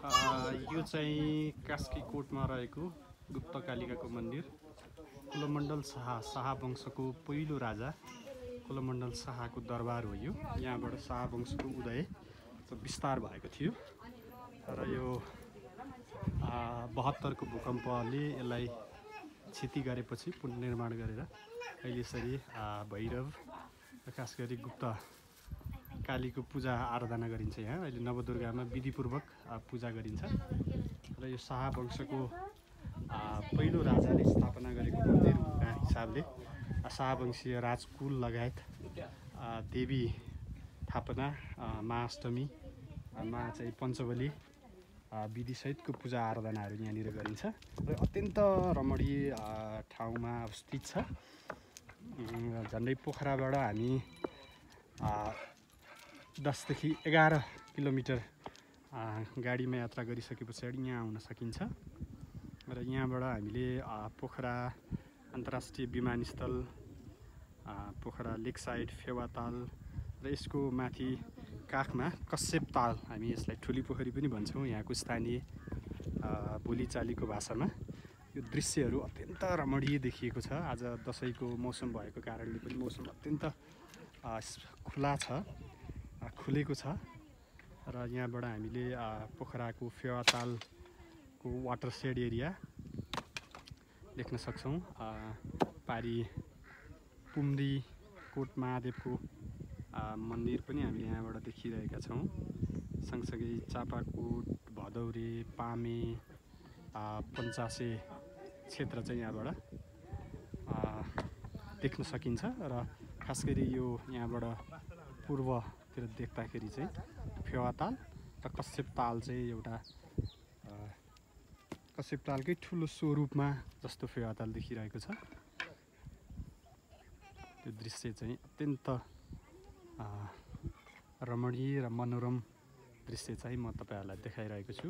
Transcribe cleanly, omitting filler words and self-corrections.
यो चाहिँ कास्कीकोटमा रहेको गुप्तकालिकाको मन्दिर। कुलमण्डल शाह वंशको पहिलो राजा कुलमण्डल शाहको दरबार हो यो। यहाँबाट शाह वंशको उदय विस्तार भएको थियो र यो 72 को भूकम्पले यसलाई क्षति गरेपछि पुनर्निर्माण गरेर अहिले यसरी भैरव खास गरी गुप्त कालीको पूजा आराधना गरिन्छ। यहाँ अहिले नवदुर्गामा विधिपूर्वक पूजा गरिन्छ र यो शाह वंशको पहिलो राजाले स्थापना गरेको मन्दिर हुँदा हिसाबले शाहवंशीय राजकुल लगायत देवी थापना, महाअष्टमी मा चाहिँ पञ्चबली विधिसहितको पूजा आराधनाहरू यहाँनिर गरिन्छ र अत्यन्त रमणीय ठाउँमा अवस्थित छ। झन्डै पोखराबाट हामी 10 देखि 11 किलोमिटर गाडीमा यात्रा गरिसके पछाडि यहाँ आउन सकिन्छ र यहाँबाट हामीले पोखरा अन्तर्राष्ट्रिय विमानस्थल, पोखरा लेकसाइड, फेवाताल र यसको माथि काखमा कश्यप ताल, हामी यसलाई ठुली पोखरी पनि भन्छौँ यहाँको स्थानीय बोलीचालीको भाषामा। यो दृश्यहरू अत्यन्त रमणीय देखिएको छ। आज दसैँको मौसम भएको कारणले पनि मौसम अत्यन्त खुला छ, खुलेको छ र यहाँबाट हामीले पोखराको फेवातालको वाटरसेड एरिया देख्न सक्छौँ। पारी पुम्री कोट महादेवको मन्दिर पनि हामीले यहाँबाट देखिरहेका छौँ। सँगसँगै चापाकोट, भदौरे, पामे, पञ्चासे क्षेत्र चाहिँ यहाँबाट देख्न सकिन्छ र खास गरी यो यहाँबाट पूर्वतिर देख्दाखेरि चाहिँ फेवाताल र कश्यप ताल चाहिँ एउटा कश्यप तालकै ठुलो स्वरूपमा जस्तो फेवाताल देखिरहेको छ। त्यो दृश्य चाहिँ अत्यन्त रमणीय र मनोरम दृश्य चाहिँ म तपाईँहरूलाई देखाइरहेको छु।